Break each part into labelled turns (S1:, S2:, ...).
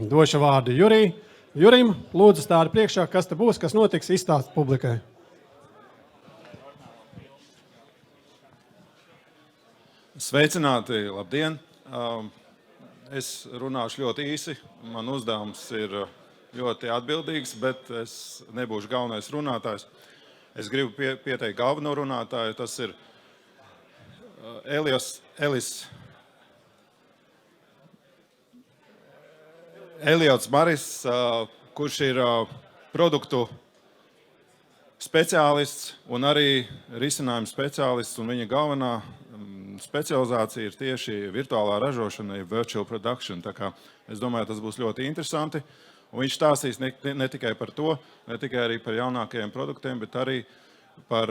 S1: Došu vārdu Jurim. Lūdzu, stādi priekšā, kas te būs, kas notiks, izstāst publikai.
S2: Sveicināti, labdien! Es runāšu ļoti īsi. Man uzdevums ir ļoti atbildīgs, bet es nebūšu galvenais runātājs. Es gribu pieteikt galveno runātāju. Tas ir Elliots Marris, kurš ir produktu speciālists un arī risinājumu speciālists, un viņa galvenā specializācija ir tieši virtuālā ražošana, virtual production. Tā kā es domāju, tas būs ļoti interesanti. Un viņš stāstīs ne tikai par to, ne tikai arī par jaunākajiem produktiem, bet arī par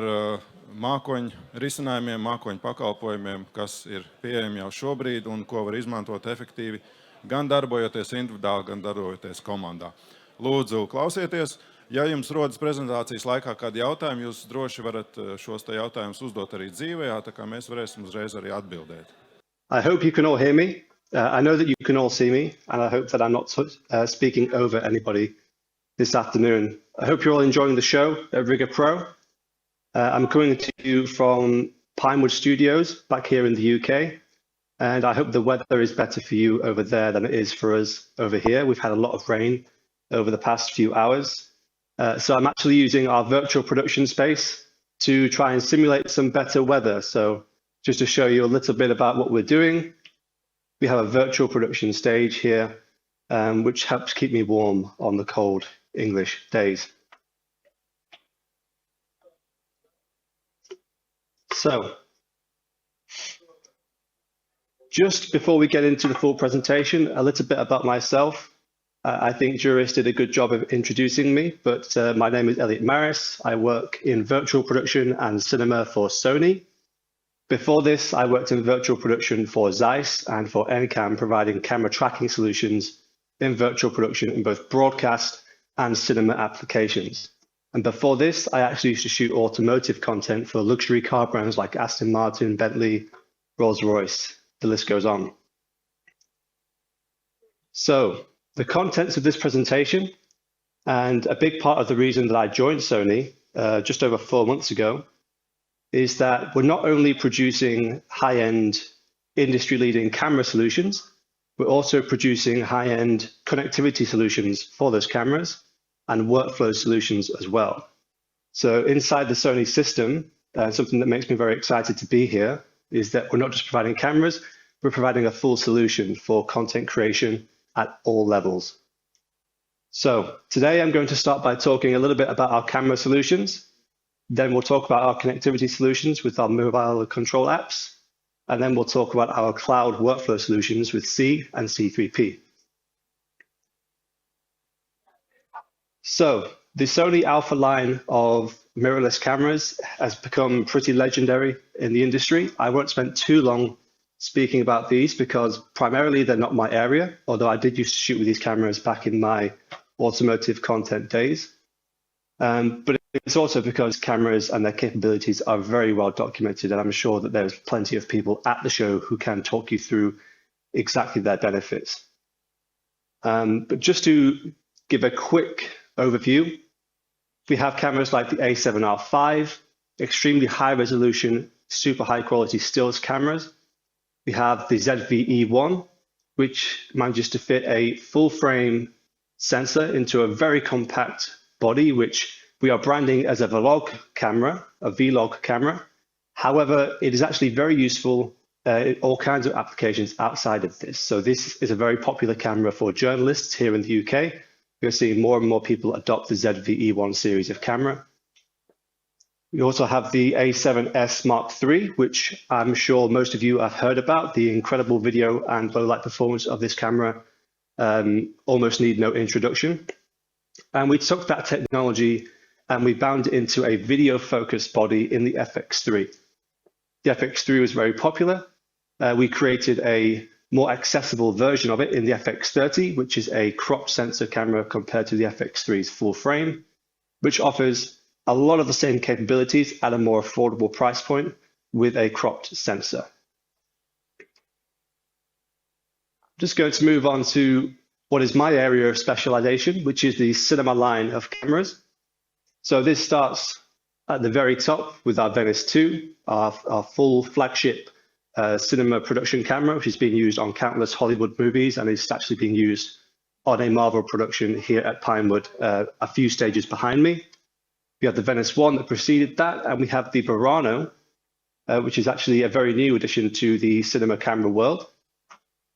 S2: mākoņu risinājumiem, mākoņu pakalpojumiem, kas ir pieejami jau šobrīd un ko var izmantot efektīvi, gan darbojoties individuāli, gan darbojoties komandā. Lūdzu, klausieties! Ja jums rodas prezentācijas laikā kādi jautājumi, jūs droši varat šos jautājumus uzdot arī dzīvē, tā kā mēs varēsim uzreiz arī atbildēt.
S3: I hope you can all hear me. I know that you can all see me, and I hope that I'm not speaking over anybody this afternoon. I hope you're all enjoying the show at Riga Pro. I'm coming to you from Pinewood Studios back here in the UK, and I hope the weather is better for you over there than it is for us over here. We've had a lot of rain over the past few hours. So I'm actually using our virtual production space to try and simulate some better weather. So just to show you a little bit about what we're doing, we have a virtual production stage here, which helps keep me warm on the cold English days. So just before we get into the full presentation, a little bit about myself. I think Juris did a good job of introducing me, but my name is Elliot Marris. I work in virtual production and cinema for Sony. Before this, I worked in virtual production for Zeiss and for NCAM, providing camera tracking solutions in virtual production in both broadcast and cinema applications. And before this, I actually used to shoot automotive content for luxury car brands like Aston Martin, Bentley, Rolls-Royce. The list goes on. So, the contents of this presentation, and a big part of the reason that I joined Sony just over 4 months ago, is that we're not only producing high-end industry-leading camera solutions, we're also producing high-end connectivity solutions for those cameras and workflow solutions as well. So inside the Sony system, something that makes me very excited to be here is that we're not just providing cameras, we're providing a full solution for content creation at all levels. So today I'm going to start by talking a little bit about our camera solutions. Then we'll talk about our connectivity solutions with our mobile control apps. And then we'll talk about our cloud workflow solutions with C and C3P. So the Sony Alpha line of mirrorless cameras has become pretty legendary in the industry. I won't spend too long speaking about these because primarily they're not my area, although I did used to shoot with these cameras back in my automotive content days. But it's also because cameras and their capabilities are very well documented, and I'm sure that there's plenty of people at the show who can talk you through exactly their benefits. But just to give a quick overview, we have cameras like the A7R5, extremely high resolution, super high quality stills cameras. We have the ZV-E1, which manages to fit a full frame sensor into a very compact body, which we are branding as a vlog camera, a vlog camera. However, it is actually very useful in all kinds of applications outside of this. So this is a very popular camera for journalists here in the UK. We're seeing more and more people adopt the ZV-E1 series of camera. We also have the A7S Mark III, which I'm sure most of you have heard about. The incredible video and low light performance of this camera almost need no introduction. And we took that technology and we bound it into a video focused body in the FX3. The FX3 was very popular. We created a more accessible version of it in the FX30, which is a cropped sensor camera compared to the FX3's full frame, which offers a lot of the same capabilities at a more affordable price point with a cropped sensor. I'm just going to move on to what is my area of specialization, which is the cinema line of cameras. So this starts at the very top with our Venice 2, our full flagship cinema production camera, which is being used on countless Hollywood movies and is actually being used on a Marvel production here at Pinewood, a few stages behind me. We have the Venice 1 that preceded that, and we have the Burano, which is actually a very new addition to the cinema camera world.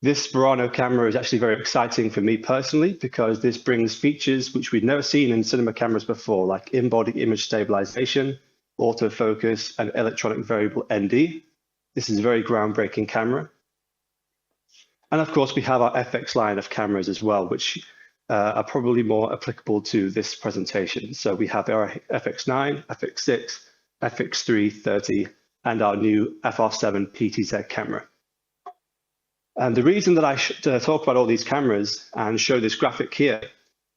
S3: This Burano camera is actually very exciting for me personally because this brings features which we've never seen in cinema cameras before, like in-body image stabilization, autofocus, and electronic variable ND. This is a very groundbreaking camera. And of course, we have our FX line of cameras as well, which are probably more applicable to this presentation. So we have our FX9, FX6, FX3 30, and our new FR7 PTZ camera. And the reason that I should talk about all these cameras and show this graphic here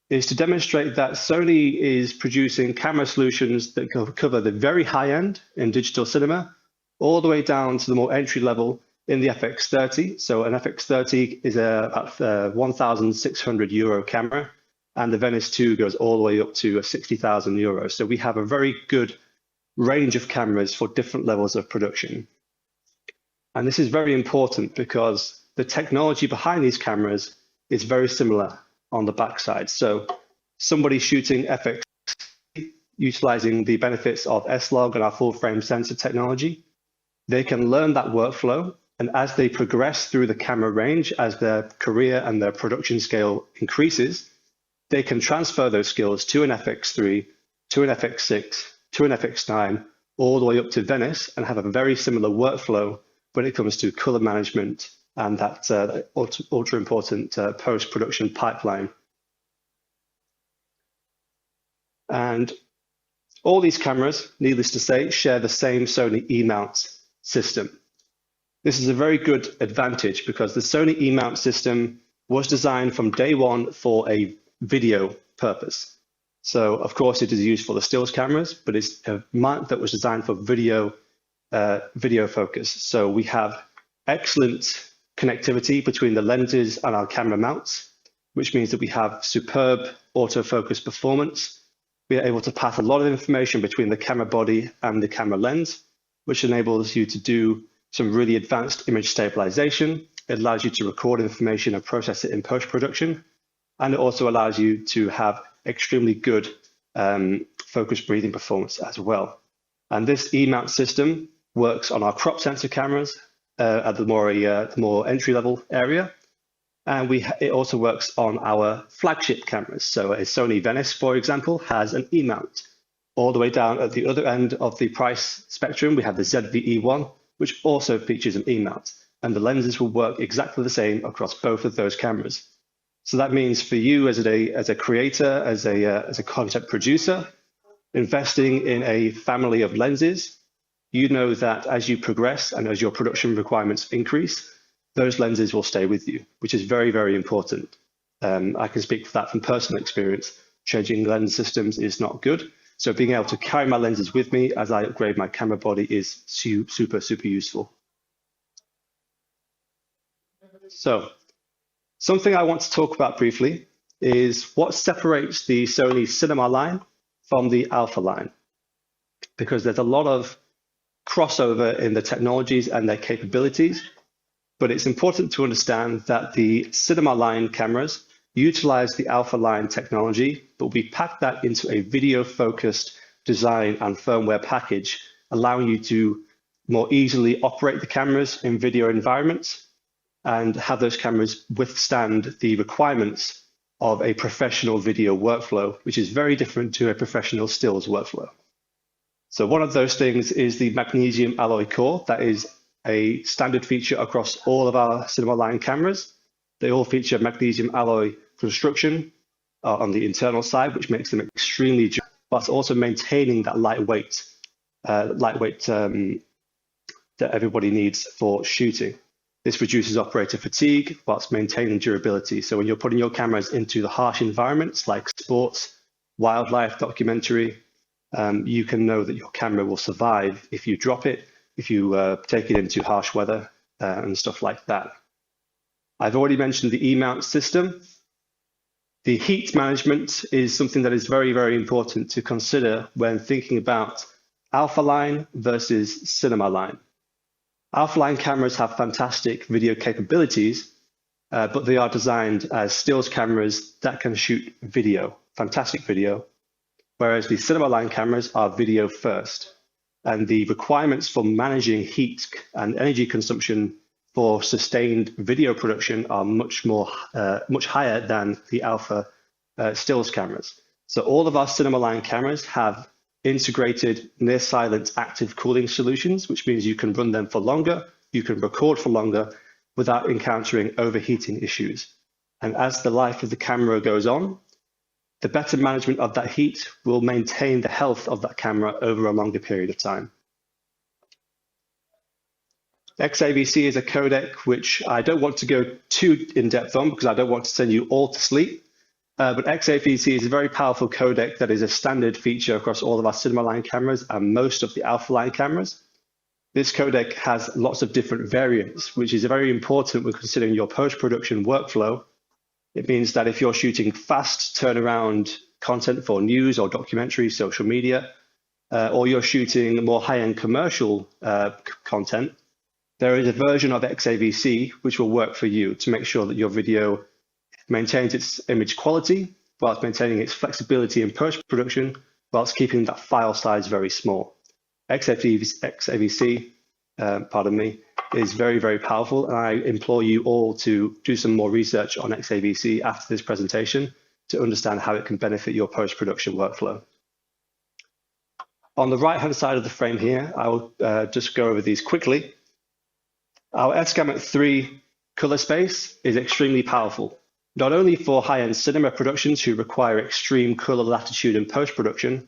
S3: is to demonstrate that Sony is producing camera solutions that cover the very high end in digital cinema, all the way down to the more entry level in the FX30. So an FX30 is about 1,600 euro camera, and the Venice 2 goes all the way up to 60,000 euros. So we have a very good range of cameras for different levels of production. And this is very important because the technology behind these cameras is very similar on the backside. So somebody shooting FX utilizing the benefits of S-Log and our full frame sensor technology, they can learn that workflow. And as they progress through the camera range, as their career and their production scale increases, they can transfer those skills to an FX3, to an FX6, to an FX9, all the way up to Venice, and have a very similar workflow when it comes to color management and that ultra important post-production pipeline. And all these cameras, needless to say, share the same Sony E-mount system. This is a very good advantage because the Sony E-mount system was designed from day one for a video purpose. So of course it is used for the stills cameras, but it's a mount that was designed for video focus. So we have excellent connectivity between the lenses and our camera mounts, which means that we have superb autofocus performance. We are able to pass a lot of information between the camera body and the camera lens, which enables you to do some really advanced image stabilization. It allows you to record information and process it in post-production. And it also allows you to have extremely good focus breathing performance as well. And this E-mount system works on our crop sensor cameras at the more entry-level area. And it also works on our flagship cameras. So a Sony Venice, for example, has an E-mount. All the way down at the other end of the price spectrum, we have the ZVE1, which also features an E-mount. And the lenses will work exactly the same across both of those cameras. So that means for you as a creator, as a content producer, investing in a family of lenses, you know that as you progress and as your production requirements increase, those lenses will stay with you, which is very, very important. I can speak for that from personal experience. Changing lens systems is not good. So being able to carry my lenses with me as I upgrade my camera body is super, super useful. So something I want to talk about briefly is what separates the Sony Cinema line from the Alpha line, because there's a lot of crossover in the technologies and their capabilities, but it's important to understand that the Cinema line cameras utilize the Alpha line technology, but we pack that into a video-focused design and firmware package, allowing you to more easily operate the cameras in video environments and have those cameras withstand the requirements of a professional video workflow, which is very different to a professional stills workflow. So one of those things is the magnesium alloy core. That is a standard feature across all of our Cinema line cameras. They all feature magnesium alloy construction on the internal side, which makes them extremely durable, but also maintaining that lightweight that everybody needs for shooting. This reduces operator fatigue whilst maintaining durability. So when you're putting your cameras into the harsh environments like sports, wildlife, documentary, you can know that your camera will survive if you drop it, if you take it into harsh weather and stuff like that. I've already mentioned the E-mount system. The heat management is something that is very, very important to consider when thinking about alpha line versus cinema line. Alpha line cameras have fantastic video capabilities, but they are designed as stills cameras that can shoot video, fantastic video, whereas the cinema line cameras are video first. And the requirements for managing heat and energy consumption for sustained video production are much higher than the alpha stills cameras. So all of our cinema line cameras have integrated near silent active cooling solutions, which means you can run them for longer, you can record for longer without encountering overheating issues. And as the life of the camera goes on, the better management of that heat will maintain the health of that camera over a longer period of time. XAVC is a codec which I don't want to go too in-depth on because I don't want to send you all to sleep. But XAVC is a very powerful codec that is a standard feature across all of our cinema line cameras and most of the alpha line cameras. This codec has lots of different variants, which is very important when considering your post-production workflow. It means that if you're shooting fast turnaround content for news or documentary, social media, or you're shooting more high-end commercial content, there is a version of XAVC which will work for you to make sure that your video maintains its image quality whilst maintaining its flexibility in post-production whilst keeping that file size very small. XAVC, is very, very powerful, and I implore you all to do some more research on XAVC after this presentation to understand how it can benefit your post-production workflow. On the right-hand side of the frame here, I will just go over these quickly. Our S-Gamut 3 color space is extremely powerful, not only for high-end cinema productions who require extreme color latitude in post-production,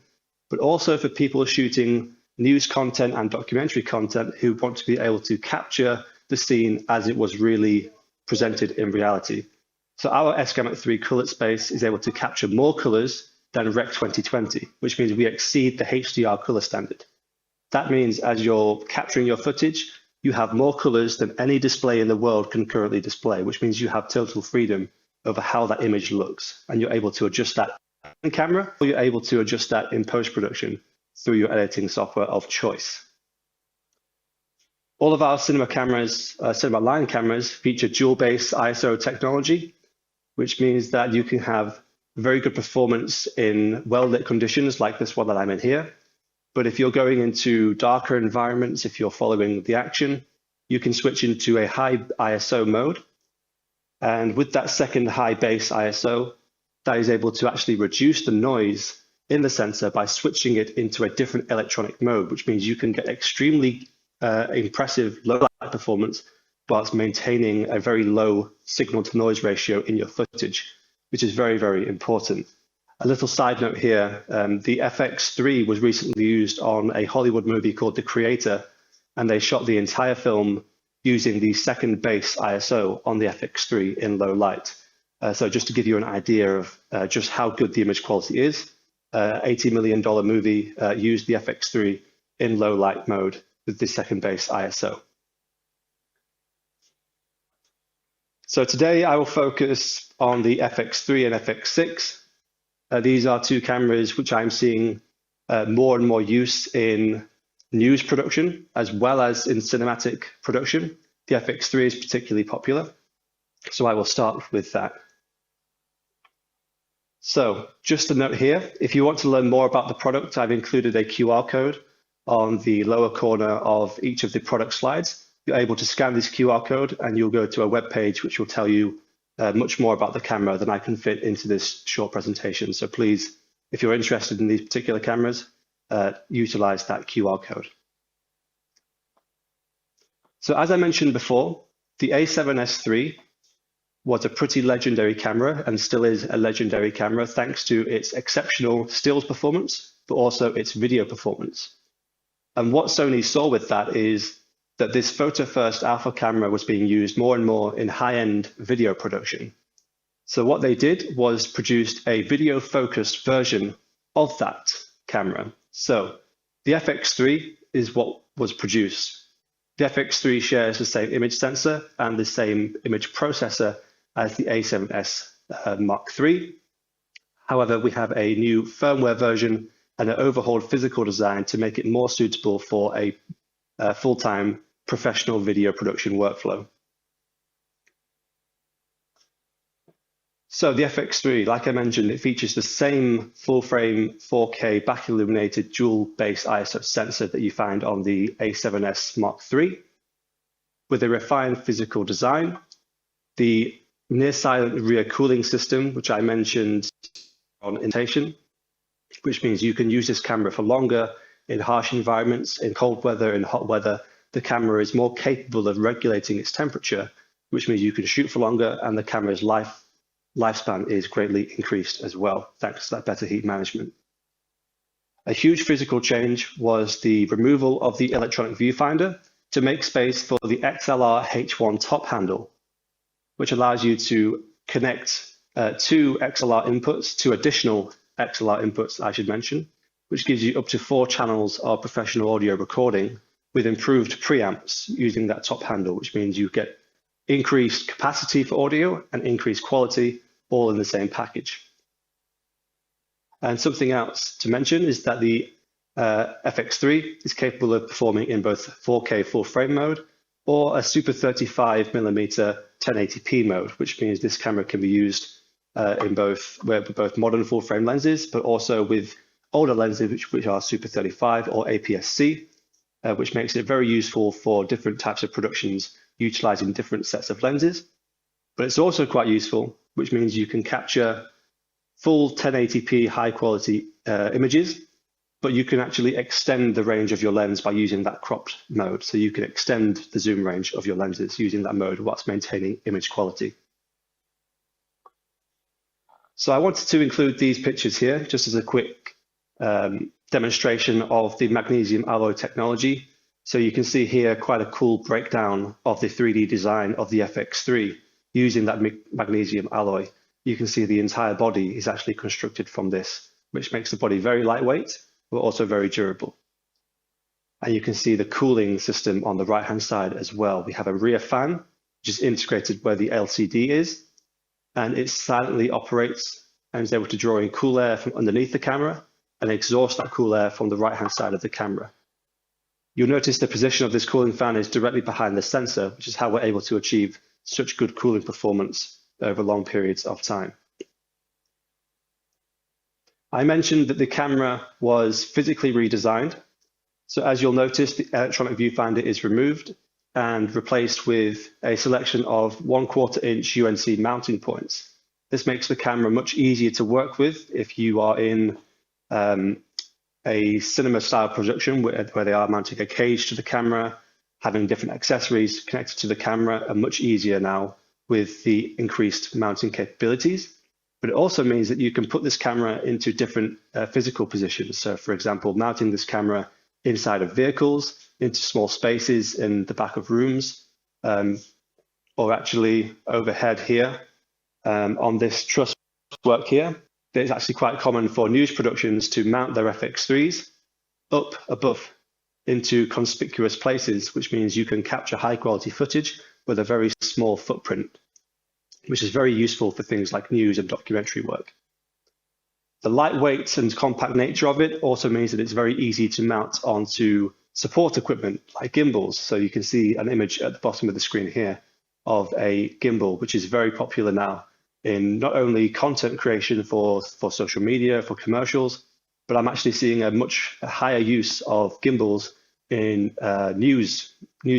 S3: but also for people shooting news content and documentary content who want to be able to capture the scene as it was really presented in reality. So our S-Gamut 3 color space is able to capture more colors than Rec 2020, which means we exceed the HDR color standard. That means as you're capturing your footage, you have more colors than any display in the world can currently display, which means you have total freedom over how that image looks. And you're able to adjust that in camera, or you're able to adjust that in post-production through your editing software of choice. All of our cinema cameras, cinema line cameras, feature dual base ISO technology, which means that you can have very good performance in well-lit conditions like this one that I'm in here. But if you're going into darker environments, if you're following the action, you can switch into a high ISO mode. And with that second high base ISO, that is able to actually reduce the noise in the sensor by switching it into a different electronic mode, which means you can get extremely impressive low light performance whilst maintaining a very low signal to noise ratio in your footage, which is very, very important. A little side note here, the FX3 was recently used on a Hollywood movie called The Creator, and they shot the entire film using the second base ISO on the FX3 in low light. So just to give you an idea of just how good the image quality is, $80 million movie used the FX3 in low light mode with the second base ISO. So today I will focus on the FX3 and FX6. These are two cameras which I'm seeing more and more use in news production as well as in cinematic production. The FX3 is particularly popular, so I will start with that. So just a note here, if you want to learn more about the product, I've included a QR code on the lower corner of each of the product slides. You're able to scan this QR code and you'll go to a web page which will tell you much more about the camera than I can fit into this short presentation. So please, if you're interested in these particular cameras, utilize that QR code. So as I mentioned before, the A7S III was a pretty legendary camera and still is a legendary camera thanks to its exceptional stills performance, but also its video performance. And what Sony saw with that is that this photo first alpha camera was being used more and more in high-end video production. So what they did was produced a video focused version of that camera. So the FX3 is what was produced. The FX3 shares the same image sensor and the same image processor as the A7S Mark III. However, we have a new firmware version and an overhauled physical design to make it more suitable for a full-time professional video production workflow. So the FX3, like I mentioned, it features the same full-frame 4K back-illuminated dual-base ISO sensor that you find on the A7S Mark III, with a refined physical design, the near-silent rear cooling system, which I mentioned on invitation, which means you can use this camera for longer in harsh environments, in cold weather, in hot weather. The camera is more capable of regulating its temperature, which means you can shoot for longer, and the camera's lifespan is greatly increased as well, thanks to that better heat management. A huge physical change was the removal of the electronic viewfinder to make space for the XLR H1 top handle, which allows you to connect two XLR inputs, two additional XLR inputs, I should mention, which gives you up to 4 channels of professional audio recording with improved preamps using that top handle, which means you get increased capacity for audio and increased quality all in the same package. And something else to mention is that the FX3 is capable of performing in both 4K full frame mode or a Super 35mm 1080p mode, which means this camera can be used in both modern full frame lenses, but also with older lenses which are Super 35 or APS-C, which makes it very useful for different types of productions utilizing different sets of lenses. But it's also quite useful, which means you can capture full 1080p high quality images, but you can actually extend the range of your lens by using that cropped mode. So you can extend the zoom range of your lenses using that mode whilst maintaining image quality. So I wanted to include these pictures here just as a quick demonstration of the magnesium alloy technology. So you can see here quite a cool breakdown of the 3D design of the FX3 using that magnesium alloy. You can see the entire body is actually constructed from this, which makes the body very lightweight, but also very durable. And you can see the cooling system on the right-hand side as well. We have a rear fan, which is integrated where the LCD is, and it silently operates and is able to draw in cool air from underneath the camera and exhaust that cool air from the right-hand side of the camera. You'll notice the position of this cooling fan is directly behind the sensor, which is how we're able to achieve such good cooling performance over long periods of time. I mentioned that the camera was physically redesigned. So as you'll notice, the electronic viewfinder is removed and replaced with a selection of 1/4 inch UNC mounting points. This makes the camera much easier to work with if you are in a cinema style production where they are mounting a cage to the camera, having different accessories connected to the camera are much easier now with the increased mounting capabilities. But it also means that you can put this camera into different physical positions. So for example, mounting this camera inside of vehicles, into small spaces in the back of rooms, or actually overhead here on this truss work here. It's actually quite common for news productions to mount their FX3s up above into conspicuous places, which means you can capture high quality footage with a very small footprint, which is very useful for things like news and documentary work. The lightweight and compact nature of it also means that it's very easy to mount onto support equipment like gimbals. So you can see an image at the bottom of the screen here of a gimbal, which is very popular now in not only content creation for social media, for commercials, but I'm actually seeing a much higher use of gimbals in news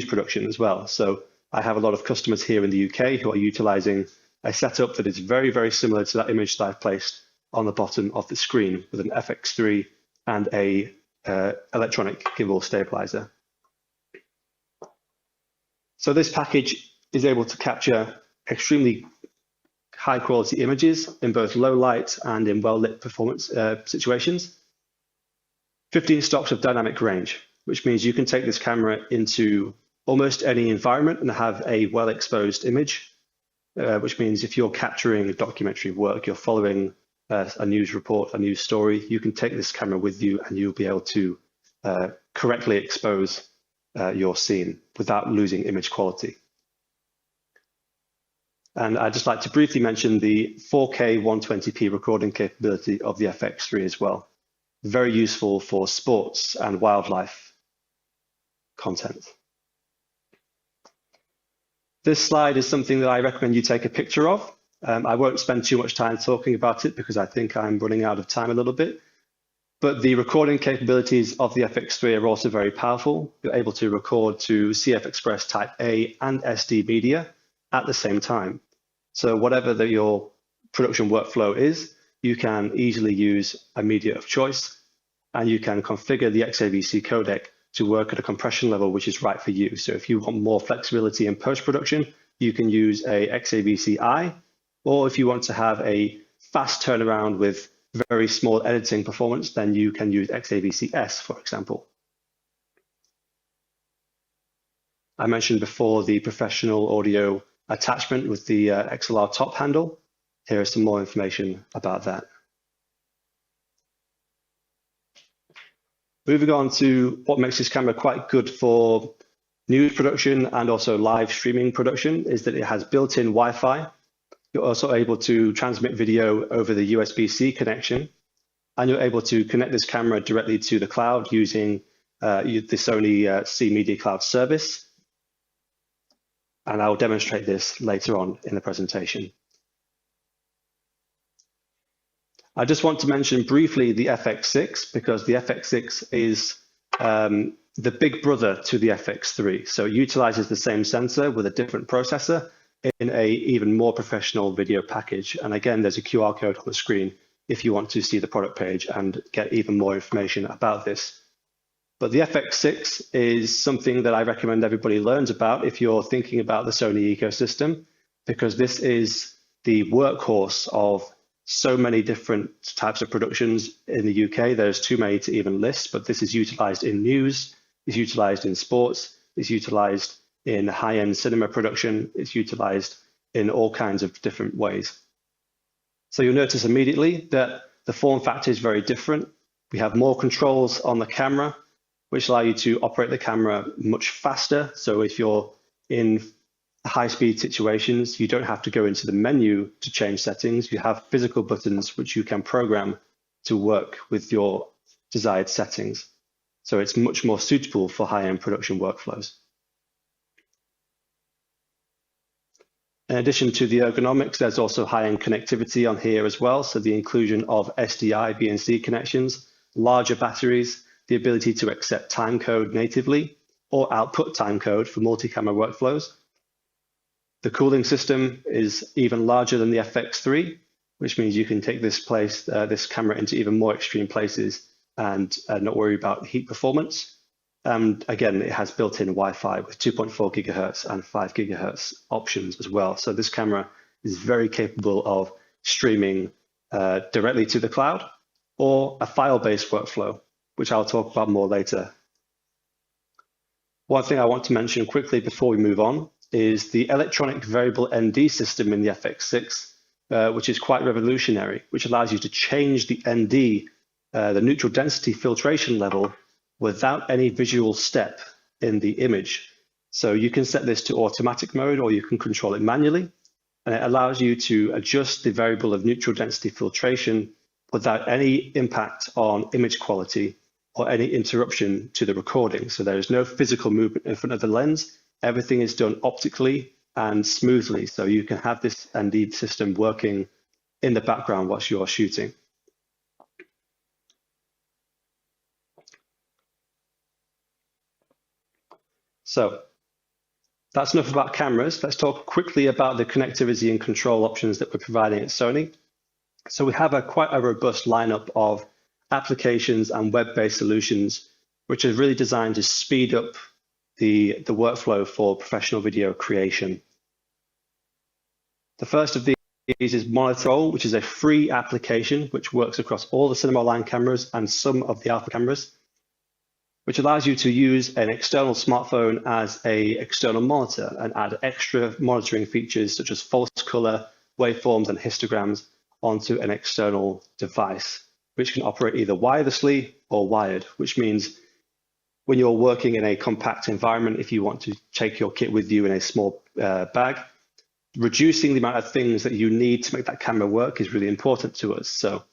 S3: production as well. So I have a lot of customers here in the UK who are utilizing a setup that is very, very similar to that image that I've placed on the bottom of the screen with an FX3 and a electronic gimbal stabilizer. So this package is able to capture extremely high quality images in both low light and in well lit performance situations. 15 stops of dynamic range, which means you can take this camera into almost any environment and have a well exposed image, which means if you're capturing a documentary work, you're following a news report, a news story, you can take this camera with you and you'll be able to correctly expose your scene without losing image quality. And I'd just like to briefly mention the 4K 120p recording capability of the FX3 as well. Very useful for sports and wildlife content. This slide is something that I recommend you take a picture of. I won't spend too much time talking about it because I think I'm running out of time a little bit. But the recording capabilities of the FX3 are also very powerful. You're able to record to CF Express Type A and SD media at the same time. So whatever your production workflow is, you can easily use a media of choice, and you can configure the XAVC codec to work at a compression level which is right for you. So if you want more flexibility in post-production, you can use a XAVC-I, or if you want to have a fast turnaround with very small editing performance, then you can use XAVC-S, for example. I mentioned before the professional audio attachment with the XLR top handle. Here is some more information about that. Moving on to what makes this camera quite good for news production and also live streaming production is that it has built-in Wi-Fi. You're also able to transmit video over the USB-C connection, and you're able to connect this camera directly to the cloud using the Sony C Media Cloud service. And I'll demonstrate this later on in the presentation. I just want to mention briefly the FX6 because the FX6 is the big brother to the FX3. So it utilizes the same sensor with a different processor in a even more professional video package. And again, there's a QR code on the screen if you want to see the product page and get even more information about this. But the FX6 is something that I recommend everybody learns about if you're thinking about the Sony ecosystem, because this is the workhorse of so many different types of productions in the UK. There's too many to even list, but this is utilized in news, it's utilized in sports, it's utilized in high-end cinema production, it's utilized in all kinds of different ways. So you'll notice immediately that the form factor is very different. We have more controls on the camera, which allow you to operate the camera much faster. So if you're in high-speed situations, you don't have to go into the menu to change settings. You have physical buttons which you can program to work with your desired settings. So it's much more suitable for high-end production workflows. In addition to the ergonomics, there's also high-end connectivity on here as well. So the inclusion of SDI, BNC connections, larger batteries, the ability to accept timecode natively or output timecode for multi-camera workflows. The cooling system is even larger than the FX3, which means you can take this camera into even more extreme places and not worry about heat performance. And again, it has built-in Wi-Fi with 2.4 gigahertz and 5 gigahertz options as well. So this camera is very capable of streaming directly to the cloud or a file-based workflow, which I'll talk about more later. One thing I want to mention quickly before we move on is the electronic variable ND system in the FX6, which is quite revolutionary, which allows you to change the ND, the neutral density filtration level, without any visual step in the image. So you can set this to automatic mode or you can control it manually, and it allows you to adjust the variable of neutral density filtration without any impact on image quality or any interruption to the recording. So there is no physical movement in front of the lens. Everything is done optically and smoothly. So you can have this ND system working in the background whilst you're shooting. So that's enough about cameras. Let's talk quickly about the connectivity and control options that we're providing at Sony. So we have quite a robust lineup of applications and web-based solutions, which are really designed to speed up the workflow for professional video creation. The first of these is Monitor, which is a free application which works across all the Cinema Line cameras and some of the Alpha cameras, which allows you to use an external smartphone as an external monitor and add extra monitoring features such as false color, waveforms, and histograms onto an external device, which can operate either wirelessly or wired, which means when you're working in a compact environment, if you want to take your kit with you in a small bag, reducing the amount of things that you need to make that camera work is really important to us. So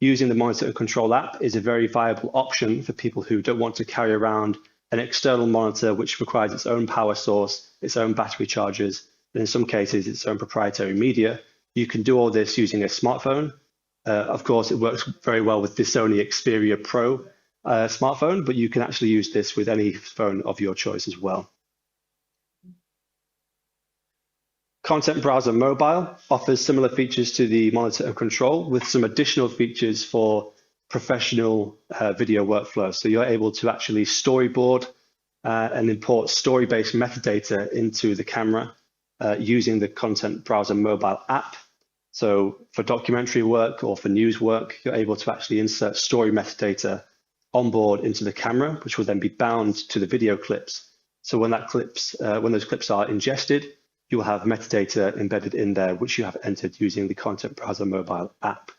S3: using the monitor and control app is a very viable option for people who don't want to carry around an external monitor which requires its own power source, its own battery chargers, and in some cases its own proprietary media. You can do all this using a smartphone. Of course, it works very well with the Sony Xperia Pro smartphone, but you can actually use this with any phone of your choice as well. Content Browser Mobile offers similar features to the monitor and control with some additional features for professional video workflow. So you're able to actually storyboard and import story-based metadata into the camera using the Content Browser Mobile app. So for documentary work or for news work, you're able to actually insert story metadata on board into the camera, which will then be bound to the video clips. So when those clips are ingested, you will have metadata embedded in there, which you have entered using the Content Browser Mobile app.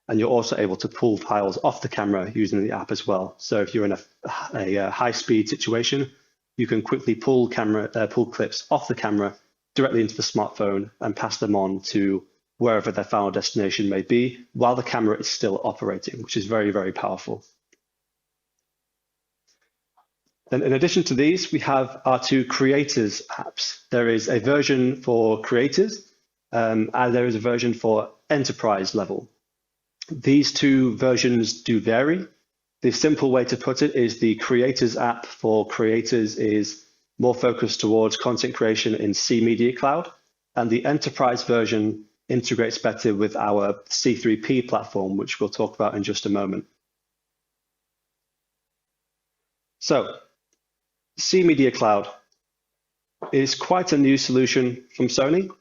S3: And you're also able to pull files off the camera using the app as well. So if you're in a high-speed situation, you can quickly pull clips off the camera directly into the smartphone and pass them on to wherever their final destination may be, while the camera is still operating, which is very, very powerful. Then in addition to these, we have our two creators apps. There is a version for creators, and there is a version for enterprise level. These two versions do vary. The simple way to put it is the creators app for creators is more focused towards content creation in C Media Cloud, and the enterprise version integrates better with our C3P platform, which we'll talk about in just a moment. So, C Media Cloud is quite a new solution from Sony,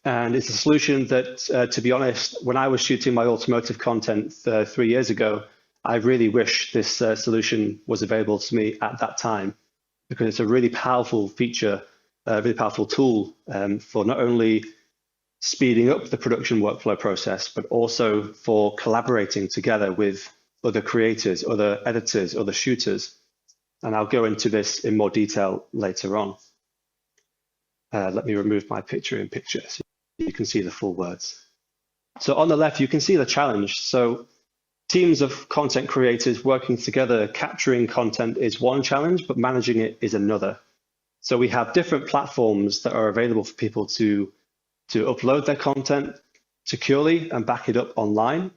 S3: and it's a solution that, to be honest, when I was shooting my automotive content 3 years ago, I really wish this solution was available to me at that time, because it's a really powerful feature, a really powerful tool for not only speeding up the production workflow process, but also for collaborating together with other creators, other editors, other shooters. And I'll go into this in more detail later on. Let me remove my picture-in-picture so you can see the full words. So on the left, you can see the challenge. So teams of content creators working together, capturing content is one challenge, but managing it is another. So we have different platforms that are available for people to upload their content securely and back it up online.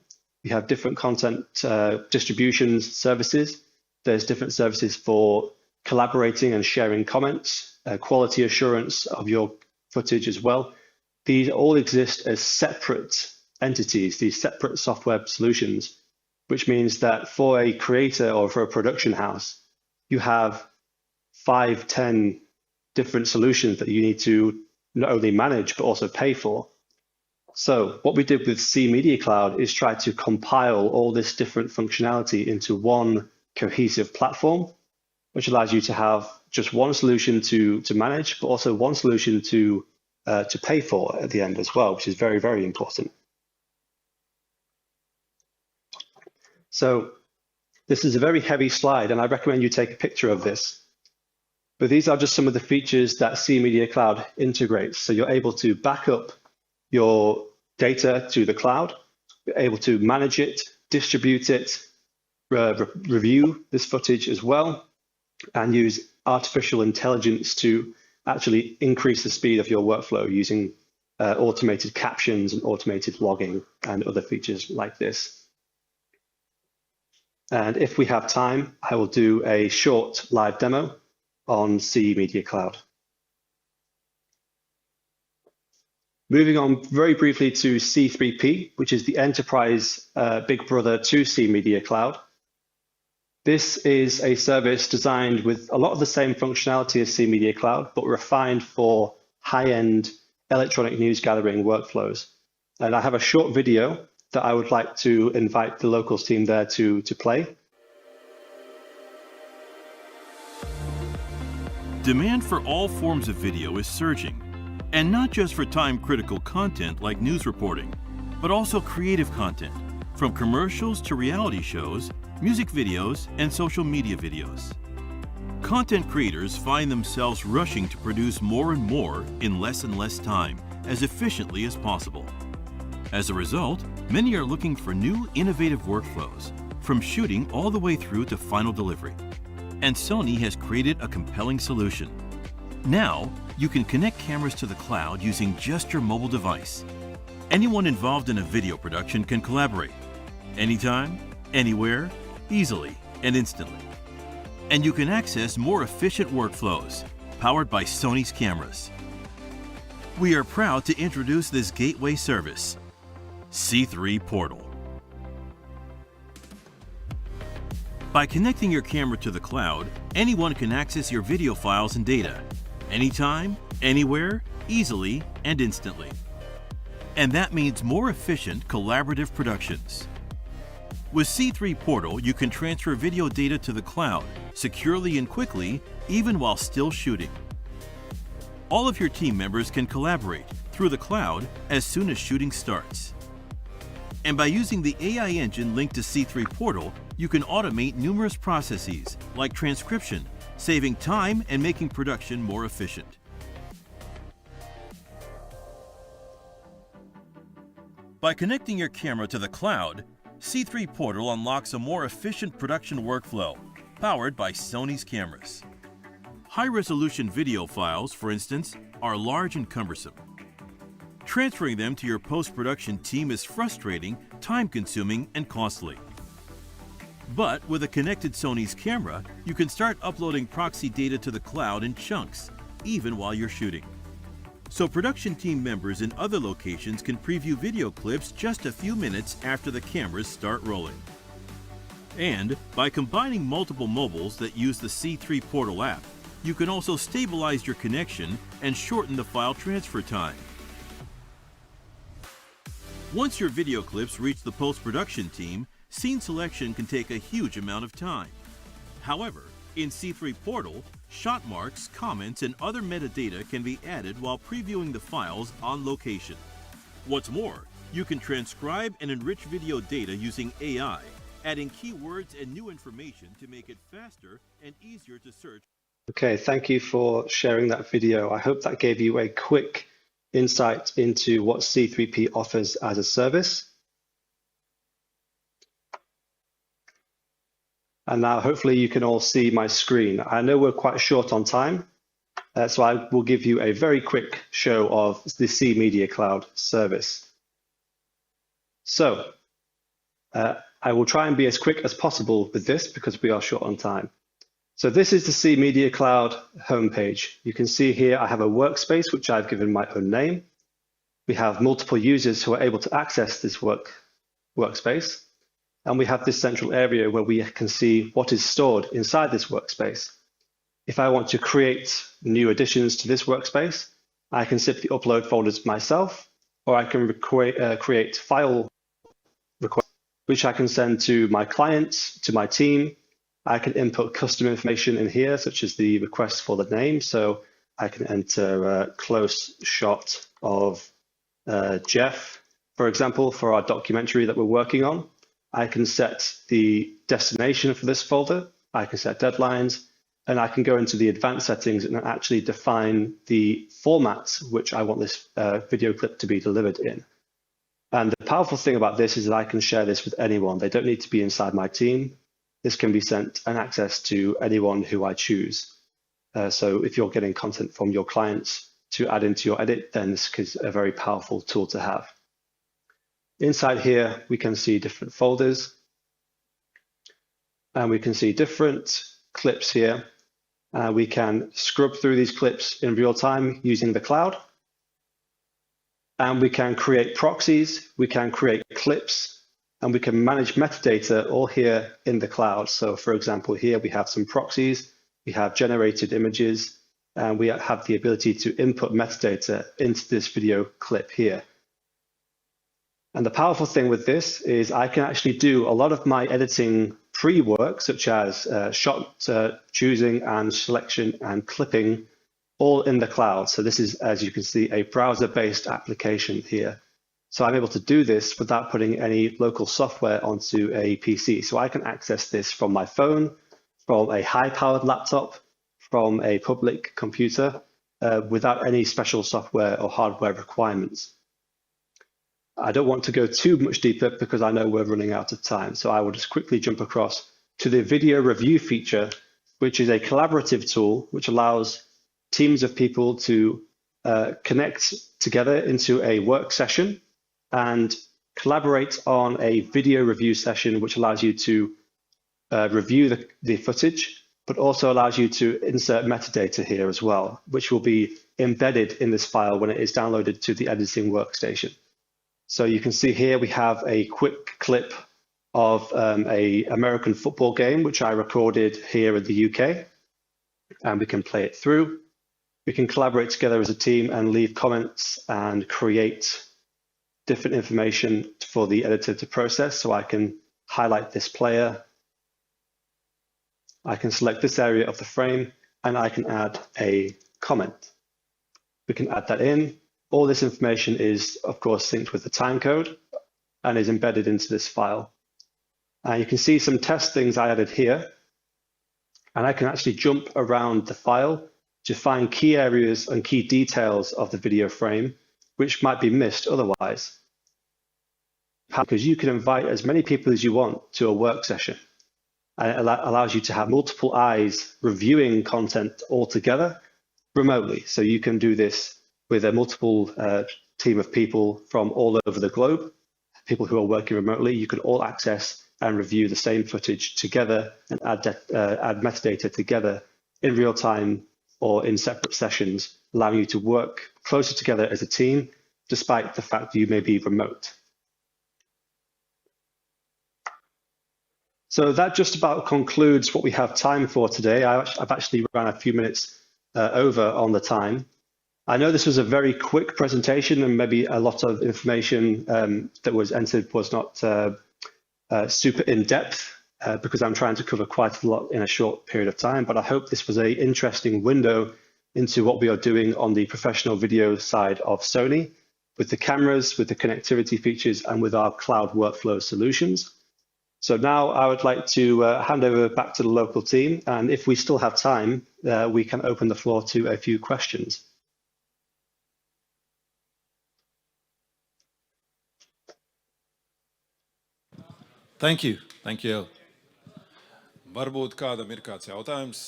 S3: We have different content distribution services. There's different services for collaborating and sharing comments, quality assurance of your footage as well. These all exist as separate entities, these separate software solutions, which means that for a creator or for a production house, you have 5, 10 different solutions that you need to not only manage, but also pay for. So what we did with C Media Cloud is try to compile all this different functionality into one cohesive platform, which allows you to have just one solution to manage, but also one solution to pay for at the end as well, which is very, very important. So this is a very heavy slide, and I recommend you take a picture of this. But these are just some of the features that C Media Cloud integrates. So you're able to back up your data to the cloud, you're able to manage it, distribute it, review this footage as well, and use artificial intelligence to actually increase the speed of your workflow using automated captions and automated logging and other features like this. And if we have time, I will do a short live demo on C Media Cloud. Moving on very briefly to C3P, which is the enterprise big brother to C Media Cloud. This is a service designed with a lot of the same functionality as C Media Cloud, but refined for high-end electronic news gathering workflows. And I have a short video that I would like to invite the locals team there to play.
S4: Demand for all forms of video is surging, and not just for time-critical content like news reporting, but also creative content, from commercials to reality shows, music videos, and social media videos. Content creators find themselves rushing to produce more and more in less and less time, as efficiently as possible. As a result, many are looking for new, innovative workflows, from shooting all the way through to final delivery. And Sony has created a compelling solution. Now, you can connect cameras to the cloud using just your mobile device. Anyone involved in a video production can collaborate, anytime, anywhere, easily, and instantly. And you can access more efficient workflows, powered by Sony's cameras. We are proud to introduce this gateway service, C3 Portal. By connecting your camera to the cloud, anyone can access your video files and data, anytime, anywhere, easily, and instantly. And that means more efficient collaborative productions. With C3 Portal, you can transfer video data to the cloud securely and quickly, even while still shooting. All of your team members can collaborate through the cloud as soon as shooting starts. And by using the AI engine linked to C3 Portal, you can automate numerous processes like transcription, saving time and making production more efficient. By connecting your camera to the cloud, C3 Portal unlocks a more efficient production workflow, powered by Sony's cameras. High-resolution video files, for instance, are large and cumbersome. Transferring them to your post-production team is frustrating, time-consuming, and costly. But with a connected Sony's camera, you can start uploading proxy data to the cloud in chunks, even while you're shooting. So production team members in other locations can preview video clips just a few minutes after the cameras start rolling. And by combining multiple mobiles that use the C3 Portal app, you can also stabilize your connection and shorten the file transfer time. Once your video clips reach the post-production team, scene selection can take a huge amount of time. However, in C3 Portal, shot marks, comments, and other metadata can be added while previewing the files on location. What's more, you can transcribe and enrich video data using AI, adding keywords and new information to make it faster and easier to search.
S3: Okay, thank you for sharing that video. I hope that gave you a quick insight into what C3P offers as a service. And now hopefully you can all see my screen. I know we're quite short on time, so I will give you a very quick show of the C Media Cloud service. So I will try and be as quick as possible with this because we are short on time. So this is the C Media Cloud homepage. You can see here I have a workspace which I've given my own name. We have multiple users who are able to access this workspace. And we have this central area where we can see what is stored inside this workspace. If I want to create new additions to this workspace, I can simply upload folders myself, or I can create file requests, which I can send to my clients, to my team. I can input custom information in here, such as the request for the name. So I can enter a close shot of Jeff, for example, for our documentary that we're working on. I can set the destination for this folder, I can set deadlines, and I can go into the advanced settings and actually define the formats which I want this video clip to be delivered in. And the powerful thing about this is that I can share this with anyone. They don't need to be inside my team. This can be sent and accessed to anyone who I choose. So if you're getting content from your clients to add into your edit, then this is a very powerful tool to have. Inside here, we can see different folders, and we can see different clips here. We can scrub through these clips in real time using the cloud. And we can create proxies, we can create clips, and we can manage metadata all here in the cloud. So for example, here we have some proxies, we have generated images, and we have the ability to input metadata into this video clip here. And the powerful thing with this is I can actually do a lot of my editing pre-work, such as shot choosing and selection and clipping, all in the cloud. So this is, as you can see, a browser-based application here. So I'm able to do this without putting any local software onto a PC. So I can access this from my phone, from a high-powered laptop, from a public computer, without any special software or hardware requirements. I don't want to go too much deeper because I know we're running out of time. So I will just quickly jump across to the video review feature, which is a collaborative tool which allows teams of people to connect together into a work session and collaborate on a video review session, which allows you to review the footage, but also allows you to insert metadata here as well, which will be embedded in this file when it is downloaded to the editing workstation. So you can see here we have a quick clip of an American football game, which I recorded here in the UK, and we can play it through. We can collaborate together as a team and leave comments and create different information for the editor to process. So I can highlight this player, I can select this area of the frame, and I can add a comment. We can add that in. All this information is, of course, synced with the timecode and is embedded into this file. And you can see some test things I added here. And I can actually jump around the file to find key areas and key details of the video frame, which might be missed otherwise. Because you can invite as many people as you want to a work session. And it allows you to have multiple eyes reviewing content all together remotely. So you can do this with a multiple team of people from all over the globe, people who are working remotely. You can all access and review the same footage together and add metadata together in real time or in separate sessions, allowing you to work closer together as a team, despite the fact that you may be remote. So that just about concludes what we have time for today. I've actually run a few minutes over on the time. I know this was a very quick presentation and maybe a lot of information that was entered was not super in depth because I'm trying to cover quite a lot in a short period of time, but I hope this was an interesting window into what we are doing on the professional video side of Sony with the cameras, with the connectivity features, and with our cloud workflow solutions. So now I would like to hand over back to the local team, and if we still have time, we can open the floor to a few questions.
S2: Thank you. Thank you. Varbūt kādam ir kāds jautājums,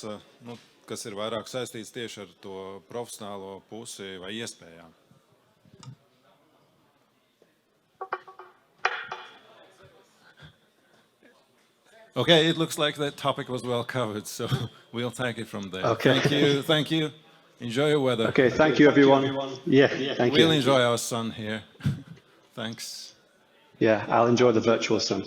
S2: kas ir vairāk saistīts tieši ar to profesionālo pusi vai iespējām. Okay, it looks like that topic was well covered, so we'll take it from there.
S3: Okay.
S2: Thank you. Thank you. Enjoy your weather.
S3: Okay, thank you, everyone. Yeah, thank you.
S2: We'll enjoy our sun here. Thanks.
S3: Yeah, I'll enjoy the virtual sun.